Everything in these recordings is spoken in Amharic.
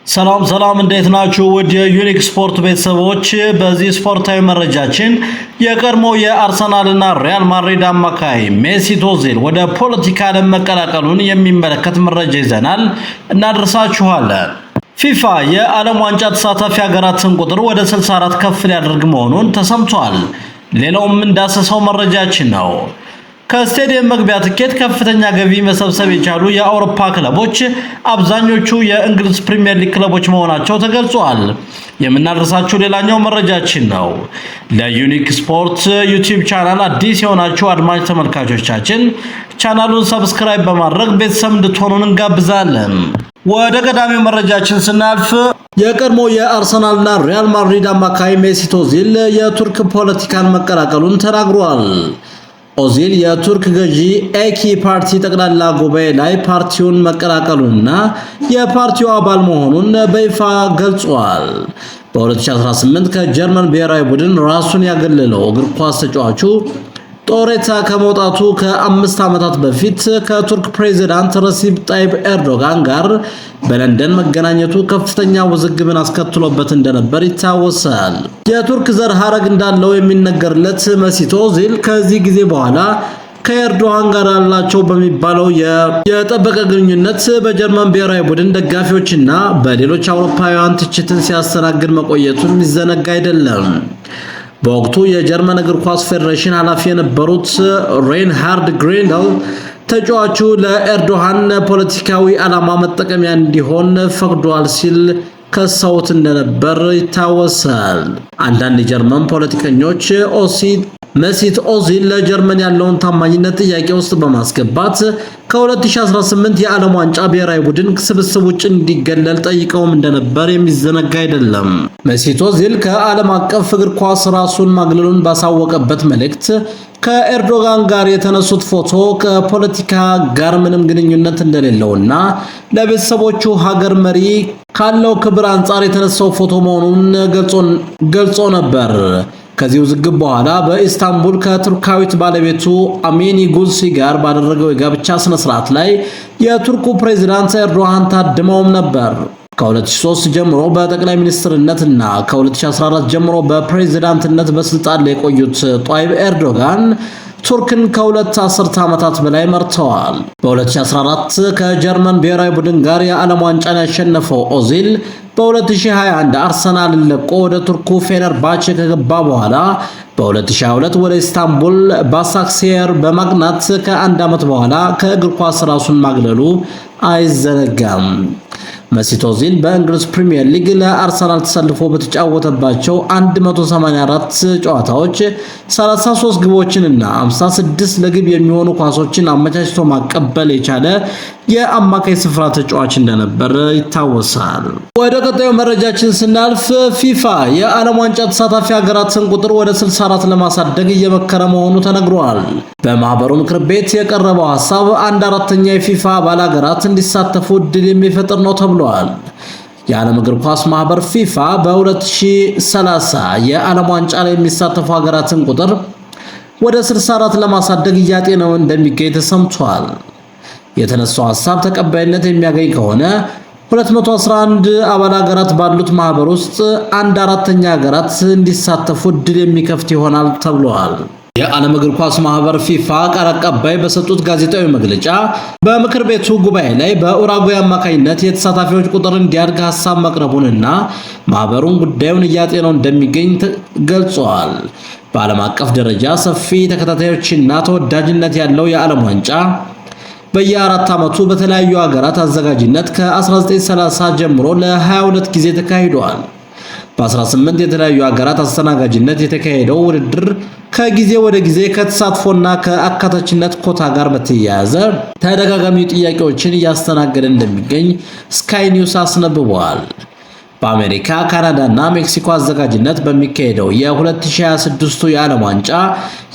ሰላም እንዴት ናችሁ? ወደ ዩኒክ ስፖርት ቤተሰቦች በዚህ ስፖርታዊ መረጃችን የቀድሞ የአርሰናልና ሪያል ማድሪድ አማካይ ሜሲት ኦዚል ወደ ፖለቲካ ዓለም መቀላቀሉን የሚመለከት መረጃ ይዘናል እናደርሳችኋለን። ፊፋ የዓለም ዋንጫ ተሳታፊ ሀገራትን ቁጥር ወደ 64 ከፍ ሊያደርግ መሆኑን ተሰምቷል። ሌላውም እንዳሰሰው መረጃችን ነው። ከስቴዲየም መግቢያ ትኬት ከፍተኛ ገቢ መሰብሰብ የቻሉ የአውሮፓ ክለቦች አብዛኞቹ የእንግሊዝ ፕሪሚየር ሊግ ክለቦች መሆናቸው ተገልጿል። የምናደርሳችሁ ሌላኛው መረጃችን ነው። ለዩኒክ ስፖርት ዩቲዩብ ቻናል አዲስ የሆናችሁ አድማጭ ተመልካቾቻችን ቻናሉን ሰብስክራይብ በማድረግ ቤተሰብ እንድትሆኑን እንጋብዛለን። ወደ ቀዳሚው መረጃችን ስናልፍ የቀድሞ የአርሰናልና ሪያል ማድሪድ አማካይ ሜሲት ኦዚል የቱርክ ፖለቲካን መቀላቀሉን ተናግሯል። ኦዚል የቱርክ ገዢ ኤኪ ፓርቲ ጠቅላላ ጉባኤ ላይ ፓርቲውን መቀላቀሉንና የፓርቲው አባል መሆኑን በይፋ ገልጿል። በ2018 ከጀርመን ብሔራዊ ቡድን ራሱን ያገለለው እግር ኳስ ተጫዋቹ ጦሬታ ከመውጣቱ ከ5 ዓመታት በፊት ከቱርክ ፕሬዝዳንት ረሲብ ጣይብ ኤርዶጋን ጋር በለንደን መገናኘቱ ከፍተኛ ውዝግብን አስከትሎበት እንደነበር ይታወሳል። የቱርክ ዘር ሐረግ እንዳለው የሚነገርለት ሜሲት ኦዚል ከዚህ ጊዜ በኋላ ከኤርዶጋን ጋር ያላቸው በሚባለው የጠበቀ ግንኙነት በጀርመን ብሔራዊ ቡድን ደጋፊዎችና በሌሎች አውሮፓውያን ትችትን ሲያስተናግድ መቆየቱን የሚዘነጋ አይደለም። በወቅቱ የጀርመን እግር ኳስ ፌዴሬሽን ኃላፊ የነበሩት ሬንሃርድ ግሬንደል ተጫዋቹ ለኤርዶጋን ፖለቲካዊ ዓላማ መጠቀሚያ እንዲሆን ፈቅዷል ሲል ከሰውት እንደነበር ይታወሳል። አንዳንድ የጀርመን ፖለቲከኞች ሜሲት ኦዚል ለጀርመን ያለውን ታማኝነት ጥያቄ ውስጥ በማስገባት ከ2018 የዓለም ዋንጫ ብሔራዊ ቡድን ስብስብ ውጭ እንዲገለል ጠይቀውም እንደነበር የሚዘነጋ አይደለም። ሜሲት ኦዚል ከዓለም አቀፍ እግር ኳስ ራሱን ማግለሉን ባሳወቀበት መልእክት ከኤርዶጋን ጋር የተነሱት ፎቶ ከፖለቲካ ጋር ምንም ግንኙነት እንደሌለውና ለቤተሰቦቹ ሀገር መሪ ካለው ክብር አንጻር የተነሳው ፎቶ መሆኑን ገልጾ ነበር። ከዚህ ውዝግብ በኋላ በኢስታንቡል ከቱርካዊት ባለቤቱ አሜኒ ጉልሲ ጋር ባደረገው የጋብቻ ስነ ስርዓት ላይ የቱርኩ ፕሬዝዳንት ኤርዶጋን ታድመውም ነበር። ከ2003 ጀምሮ በጠቅላይ ሚኒስትርነትና ከ2014 ጀምሮ በፕሬዝዳንትነት በስልጣን ላይ የቆዩት ጣይብ ኤርዶጋን ቱርክን ከሁለት አስርተ ዓመታት በላይ መርተዋል። በ2014 ከጀርመን ብሔራዊ ቡድን ጋር የዓለም ዋንጫን ያሸነፈው ኦዚል በ2021 አርሰናልን ለቆ ወደ ቱርኩ ፌነርባቼ ከገባ በኋላ በ2022 ወደ ኢስታንቡል ባሳክሴር በማቅናት ከአንድ ዓመት በኋላ ከእግር ኳስ ራሱን ማግለሉ አይዘነጋም። ሜሲት ኦዚል በእንግሊዝ ፕሪሚየር ሊግ ለአርሰናል ተሰልፎ በተጫወተባቸው 184 ጨዋታዎች 33 ግቦችንና 56 ለግብ የሚሆኑ ኳሶችን አመቻችቶ ማቀበል የቻለ የአማካይ ስፍራ ተጫዋች እንደነበር ይታወሳል። ወደ ቀጣዩ መረጃችን ስናልፍ ፊፋ የዓለም ዋንጫ ተሳታፊ ሀገራትን ቁጥር ወደ 64 ለማሳደግ እየመከረ መሆኑ ተነግሯል። በማህበሩ ምክር ቤት የቀረበው ሐሳብ 1/4 የፊፋ አባል ሀገራት እንዲሳተፉ እድል የሚፈጥር ነው ተብሏል። የዓለም እግር ኳስ ማህበር ፊፋ በ2030 የዓለም ዋንጫ ላይ የሚሳተፉ ሀገራትን ቁጥር ወደ 64 ለማሳደግ እያጤነው እንደሚገኝ ተሰምቷል። የተነሳው ሐሳብ ተቀባይነት የሚያገኝ ከሆነ 211 አባል ሀገራት ባሉት ማህበር ውስጥ 1/4 ሀገራት እንዲሳተፉ እድል የሚከፍት ይሆናል ተብሏል። የዓለም እግር ኳስ ማህበር ፊፋ ቃል አቀባይ በሰጡት ጋዜጣዊ መግለጫ በምክር ቤቱ ጉባኤ ላይ በኡራጓይ አማካኝነት የተሳታፊዎች ቁጥር እንዲያድግ ሐሳብ መቅረቡንና ማህበሩን ጉዳዩን እያጤነው እንደሚገኝ ገልጸዋል። በዓለም አቀፍ ደረጃ ሰፊ ተከታታዮችና ተወዳጅነት ያለው የዓለም ዋንጫ በየ4 ዓመቱ በተለያዩ ሀገራት አዘጋጅነት ከ1930 ጀምሮ ለ22 ጊዜ ተካሂዷል። በ18 የተለያዩ ሀገራት አስተናጋጅነት የተካሄደው ውድድር ከጊዜ ወደ ጊዜ ከተሳትፎና ከአካታችነት ኮታ ጋር በተያያዘ ተደጋጋሚ ጥያቄዎችን እያስተናገደ እንደሚገኝ ስካይ ኒውስ አስነብቧል። በአሜሪካ፣ ካናዳና ሜክሲኮ አዘጋጅነት በሚካሄደው የ2026 የዓለም ዋንጫ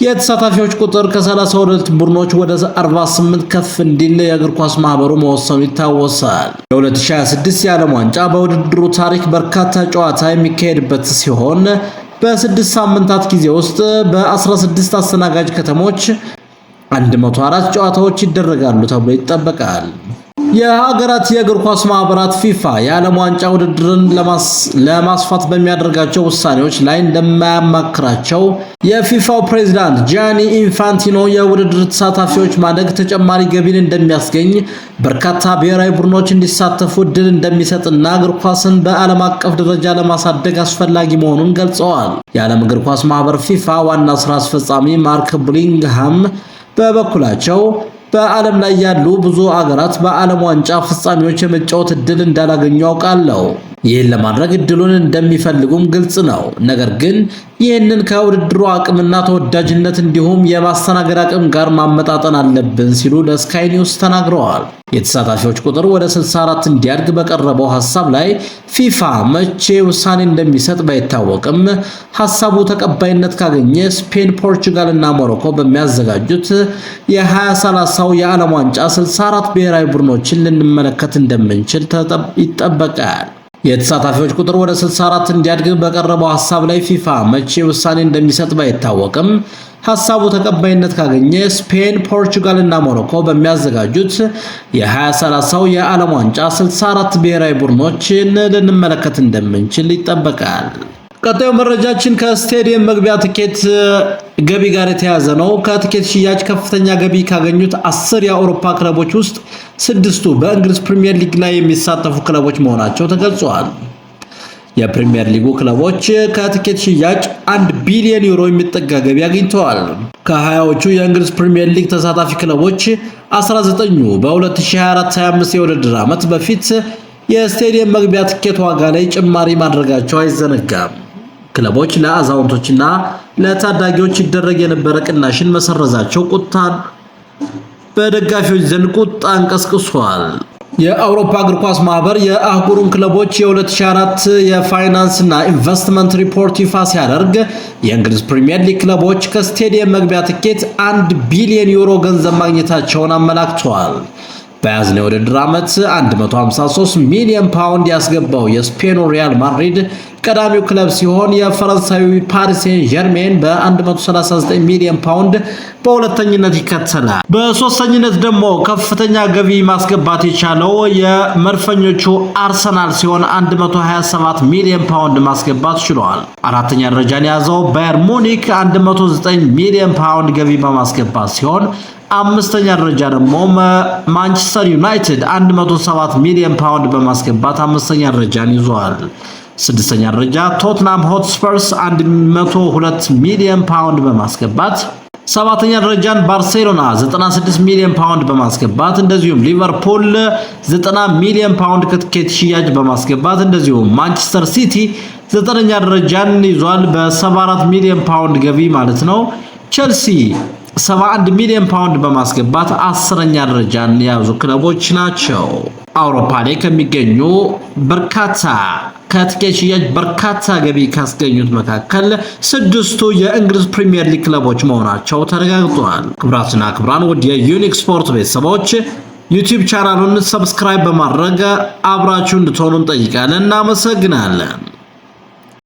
የተሳታፊዎች ቁጥር ከ32 ቡድኖች ወደ 48 ከፍ እንዲል የእግር ኳስ ማህበሩ መወሰኑ ይታወሳል። የ2026 የዓለም ዋንጫ በውድድሩ ታሪክ በርካታ ጨዋታ የሚካሄድበት ሲሆን በ6 ሳምንታት ጊዜ ውስጥ በ16 አስተናጋጅ ከተሞች 104 ጨዋታዎች ይደረጋሉ ተብሎ ይጠበቃል። የሀገራት የእግር ኳስ ማህበራት ፊፋ የዓለም ዋንጫ ውድድርን ለማስፋት በሚያደርጋቸው ውሳኔዎች ላይ እንደማያማክራቸው የፊፋው ፕሬዝዳንት ጂያኒ ኢንፋንቲኖ የውድድር ተሳታፊዎች ማደግ ተጨማሪ ገቢን እንደሚያስገኝ በርካታ ብሔራዊ ቡድኖች እንዲሳተፉ እድል እንደሚሰጥና እግር ኳስን በዓለም አቀፍ ደረጃ ለማሳደግ አስፈላጊ መሆኑን ገልጸዋል። የዓለም እግር ኳስ ማህበር ፊፋ ዋና ስራ አስፈጻሚ ማርክ ብሊንግሃም በበኩላቸው በዓለም ላይ ያሉ ብዙ አገራት በዓለም ዋንጫ ፍጻሜዎች የመጫወት እድል እንዳላገኙ ያውቃለሁ። ይህን ለማድረግ እድሉን እንደሚፈልጉም ግልጽ ነው። ነገር ግን ይህንን ከውድድሩ አቅምና ተወዳጅነት እንዲሁም የማስተናገድ አቅም ጋር ማመጣጠን አለብን ሲሉ ለስካይ ኒውስ ተናግረዋል። የተሳታፊዎች ቁጥር ወደ 64 እንዲያድግ በቀረበው ሐሳብ ላይ ፊፋ መቼ ውሳኔ እንደሚሰጥ ባይታወቅም ሐሳቡ ተቀባይነት ካገኘ ስፔን፣ ፖርቹጋል እና ሞሮኮ በሚያዘጋጁት የ2030 የዓለም ዋንጫ 64 ብሔራዊ ቡድኖችን ልንመለከት እንደምንችል ይጠበቃል። የተሳታፊዎች ቁጥር ወደ 64 እንዲያድግ በቀረበው ሐሳብ ላይ ፊፋ መቼ ውሳኔ እንደሚሰጥ ባይታወቅም ሐሳቡ ተቀባይነት ካገኘ ስፔን፣ ፖርቹጋል እና ሞሮኮ በሚያዘጋጁት የ2030 የዓለም ዋንጫ 64 ብሔራዊ ቡድኖችን ልንመለከት እንደምንችል ይጠበቃል። ቀጣዩ መረጃችን ከስቴዲየም መግቢያ ትኬት ገቢ ጋር የተያያዘ ነው። ከትኬት ሽያጭ ከፍተኛ ገቢ ካገኙት 10 የአውሮፓ ክለቦች ውስጥ 6ቱ በእንግሊዝ ፕሪሚየር ሊግ ላይ የሚሳተፉ ክለቦች መሆናቸው ተገልጿል። የፕሪሚየር ሊጉ ክለቦች ከትኬት ሽያጭ 1 ቢሊዮን ዩሮ የሚጠጋ ገቢ አግኝተዋል። ከ20ዎቹ የእንግሊዝ ፕሪሚየር ሊግ ተሳታፊ ክለቦች 19ኙ በ2024-25 የውድድር ዓመት በፊት የስቴዲየም መግቢያ ትኬት ዋጋ ላይ ጭማሪ ማድረጋቸው አይዘነጋም። ክለቦች ለአዛውንቶችና ለታዳጊዎች ይደረግ የነበረ ቅናሽን መሰረዛቸው ቁጣን በደጋፊዎች ዘንድ ቁጣን ቀስቅሷል። የአውሮፓ እግር ኳስ ማህበር የአህጉሩን ክለቦች የ2004 የፋይናንስና ኢንቨስትመንት ሪፖርት ይፋ ሲያደርግ የእንግሊዝ ፕሪሚየር ሊግ ክለቦች ከስቴዲየም መግቢያ ትኬት 1 ቢሊዮን ዩሮ ገንዘብ ማግኘታቸውን አመላክተዋል። በያዝነው የውድድር ዓመት 153 ሚሊዮን ፓውንድ ያስገባው የስፔኑ ሪያል ማድሪድ ቀዳሚው ክለብ ሲሆን የፈረንሳዩ ፓሪስ ሴን ጀርሜን በ139 ሚሊዮን ፓውንድ በሁለተኝነት ይከተላል። በሶስተኝነት ደግሞ ከፍተኛ ገቢ ማስገባት የቻለው የመድፈኞቹ አርሰናል ሲሆን 127 ሚሊዮን ፓውንድ ማስገባት ችሏል። አራተኛ ደረጃን የያዘው ባየር ሙኒክ 109 ሚሊዮን ፓውንድ ገቢ በማስገባት ሲሆን አምስተኛ ደረጃ ደግሞ ማንቸስተር ዩናይትድ 107 ሚሊዮን ፓውንድ በማስገባት አምስተኛ ደረጃን ይዟል። ስድስተኛ ደረጃ ቶትናም ሆትስፐርስ 102 ሚሊዮን ፓውንድ በማስገባት፣ ሰባተኛ ደረጃን ባርሴሎና 96 ሚሊዮን ፓውንድ በማስገባት፣ እንደዚሁም ሊቨርፑል 90 ሚሊዮን ፓውንድ ከትኬት ሽያጭ በማስገባት፣ እንደዚሁም ማንቸስተር ሲቲ 9ኛ ደረጃን ይዟል በ74 ሚሊዮን ፓውንድ ገቢ ማለት ነው። ቼልሲ 71 ሚሊዮን ፓውንድ በማስገባት 10ኛ ደረጃን የያዙ ክለቦች ናቸው። አውሮፓ ላይ ከሚገኙ በርካታ ከትኬት ሽያጭ በርካታ ገቢ ካስገኙት መካከል 6ቱ የእንግሊዝ ፕሪሚየር ሊግ ክለቦች መሆናቸው ተረጋግጧል። ክቡራትና ክቡራን ውድ የዩኒክ ስፖርት ቤተሰቦች ዩቲዩብ ቻናሉን ሰብስክራይብ በማድረግ አብራችሁ እንድትሆኑ እንጠይቃለን። እናመሰግናለን።